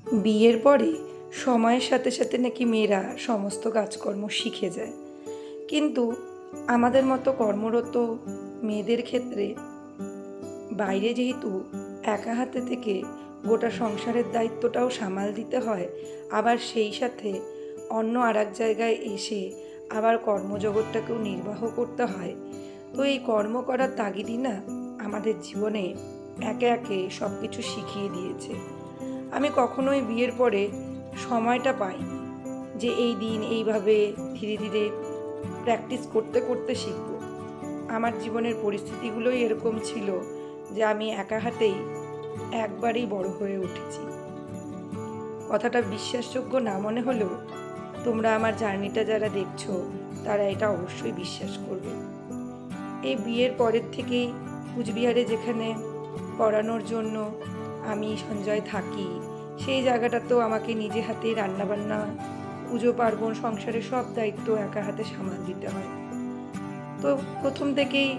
বিয়ের পরে সময়ের সাথে সাথে নাকি মেয়েরা সমস্ত কাজকর্ম শিখে যায়, কিন্তু আমাদের মতো কর্মরত মেয়েদের ক্ষেত্রে বাইরে যেহেতু একা হাতে থেকে গোটা সংসারের দায়িত্বটাও সামাল দিতে হয়, আবার সেই সাথে অন্য আর এক জায়গায় এসে আবার কর্মজগৎটাকেও নির্বাহ করতে হয়। তো এই কর্ম করার তাগিদই না আমাদের জীবনে একে একে সব কিছু শিখিয়ে দিয়েছে। আমি কখনোই বিয়ের পরে সময়টা পাইনি যে এই দিন এইভাবে ধীরে ধীরে প্র্যাকটিস করতে করতে শিখব। আমার জীবনের পরিস্থিতিগুলোই এরকম ছিল যে আমি একা হাতেই একবারেই বড় হয়ে উঠেছি। কথাটা বিশ্বাসযোগ্য না মনে হলেও তোমরা আমার জার্নিটা যারা দেখছো তারা এটা অবশ্যই বিশ্বাস করবে। এই বিয়ের পরের থেকেই কুচবিহারে যেখানে পড়ানোর জন্য আমি সঞ্জয় থাকি, সেই জায়গাটাতেও আমাকে নিজে হাতেই রান্নাবান্না, পুজো পার্বণ, সংসারের সব দায়িত্ব একা হাতে সামাল দিতে হয়। তো প্রথম থেকেই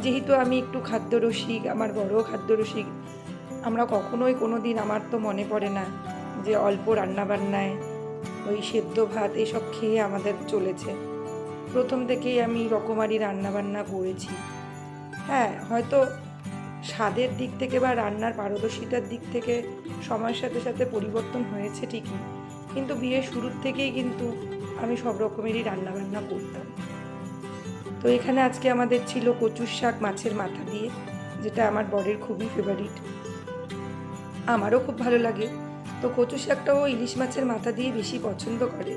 যেহেতু আমি একটু খাদ্যরসিক, আমার বড়ও খাদ্যরসিক, আমরা কখনোই কোনো দিন, আমার তো মনে পড়ে না যে অল্প রান্নাবান্নায় ওই সেদ্ধ ভাত এসব খেয়ে আমাদের চলেছে। প্রথম থেকেই আমি রকমারি রান্নাবান্না করেছি। হ্যাঁ, হয়তো স্বাদের দিক থেকে বা রান্নার পারদর্শিতার দিক থেকে সময়ের সাথে সাথে পরিবর্তন হয়েছে ঠিকই, কিন্তু বিয়ের শুরুর থেকেই কিন্তু আমি সব রকমেরই রান্নাবান্না করতাম। তো এখানে আজকে আমাদের ছিল কচুর শাক মাছের মাথা দিয়ে, যেটা আমার বরের খুবই ফেভারিট, আমারও খুব ভালো লাগে। তো কচু শাকটাও ইলিশ মাছের মাথা দিয়ে বেশি পছন্দ করে,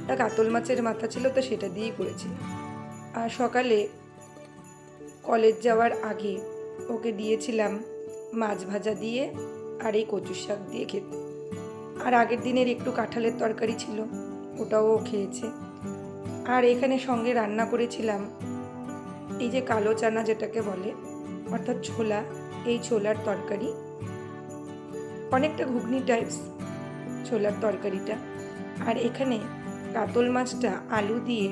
তা কাতল মাছের মাথা ছিল তো সেটা দিয়েই করেছি। আর সকালে কলেজ যাওয়ার আগে ওকে দিয়েছিলাম মাছ ভাজা দিয়ে আর এই কচু শাক দিয়ে খেতে। আর আগের দিনের একটু কাঁঠালের তরকারি ছিল, ওটাও ও খেয়েছে। আর এখানে সঙ্গে রান্না করেছিলাম এই যে কালো চানা যেটাকে বলে, অর্থাৎ ছোলা, এই ছোলার তরকারি, অনেকটা ঘুগনি টাইপস ছোলার তরকারিটা। আর এখানে কাতল মাছটা আলু দিয়ে,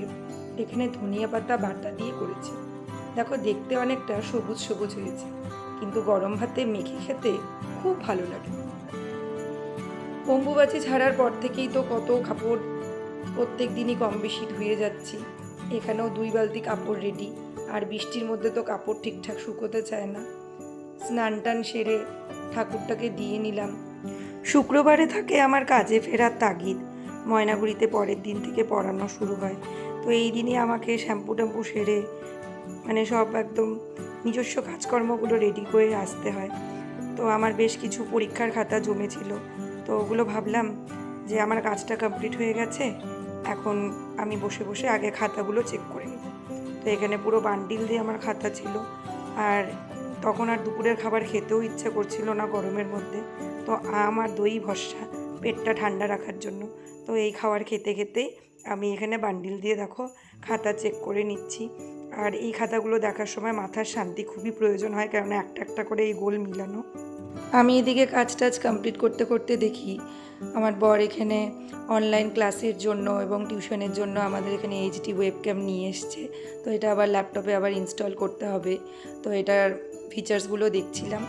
এখানে ধনিয়া পাতা বাটা দিয়ে করেছি। দেখো, দেখতে অনেকটা সবুজ সবুজ হয়েছে, কিন্তু গরম ভাতে মেখে খেতে খুব ভালো লাগে। অম্বুবাচি ছাড়ার পর থেকেই তো কত কাপড় প্রত্যেক দিনই কম বেশি ধুয়ে যাচ্ছি। এখানেও 2 বালতি কাপড় রেডি, আর বৃষ্টির মধ্যে তো কাপড় ঠিকঠাক শুকোতে চায় না। স্নান টান সেরে ঠাকুরটাকে দিয়ে নিলাম। শুক্রবারে থাকে আমার কাজে ফেরার তাগিদ, ময়নাগুড়িতে পরের দিন থেকে পড়ানো শুরু হয়। তো এই দিনই আমাকে শ্যাম্পু ট্যাম্পু সেরে মানে সব একদম নিজস্ব কাজকর্মগুলো রেডি করে আসতে হয়। তো আমার বেশ কিছু পরীক্ষার খাতা জমেছিল, তো ওগুলো ভাবলাম যে আমার কাজটা কমপ্লিট হয়ে গেছে, এখন আমি বসে বসে আগে খাতাগুলো চেক করে নিই। তো এখানে পুরো বান্ডিল দিয়ে আমার খাতা ছিল। আর তখন আর দুপুরের খাবার খেতেও ইচ্ছা করছিল না গরমের মধ্যে, তো আমার দই ভরসা পেটটা ঠান্ডা রাখার জন্য। তো এই খাবার খেতে খেতেই আমি এখানে বান্ডিল দিয়ে দেখো খাতা চেক করে নিচ্ছি। আর এই খাতাগুলো দেখার সময় মাথার শান্তি খুবই প্রয়োজন হয়, কারণ একটা একটা করে এই গোল মিলানো। আমি এদিকে কাজ টাজ কমপ্লিট করতে করতে দেখি আমার বর এখানে অনলাইন ক্লাসের জন্য এবং টিউশনের জন্য আমাদের এখানে এইচডি ওয়েবক্যাম নিয়ে এসছে। তো এটা আবার ল্যাপটপে আবার ইনস্টল করতে হবে। তো এটার ফিচার্সগুলো দেখছিলাম।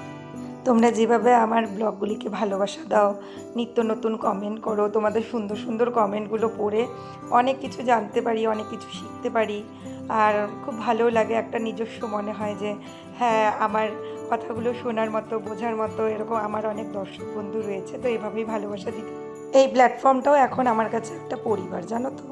তোমরা যেভাবে আমার ব্লগগুলিকে ভালোবাসা দাও, নিত্য নতুন কমেন্ট করো, তোমাদের সুন্দর সুন্দর কমেন্টগুলো পড়ে অনেক কিছু জানতে পারি, অনেক কিছু শিখতে পারি। আর খুব ভালো লাগে, একটা নিজস্ব মনে হয় যে হ্যাঁ, আমার কথাগুলো শোনার মতো, বোঝার মতো এরকম আমার অনেক দর্শক বন্ধু রয়েছে। তো এভাবেই ভালোবাসা দিতে, এই প্ল্যাটফর্মটাও এখন আমার কাছে একটা পরিবার, জানো তো।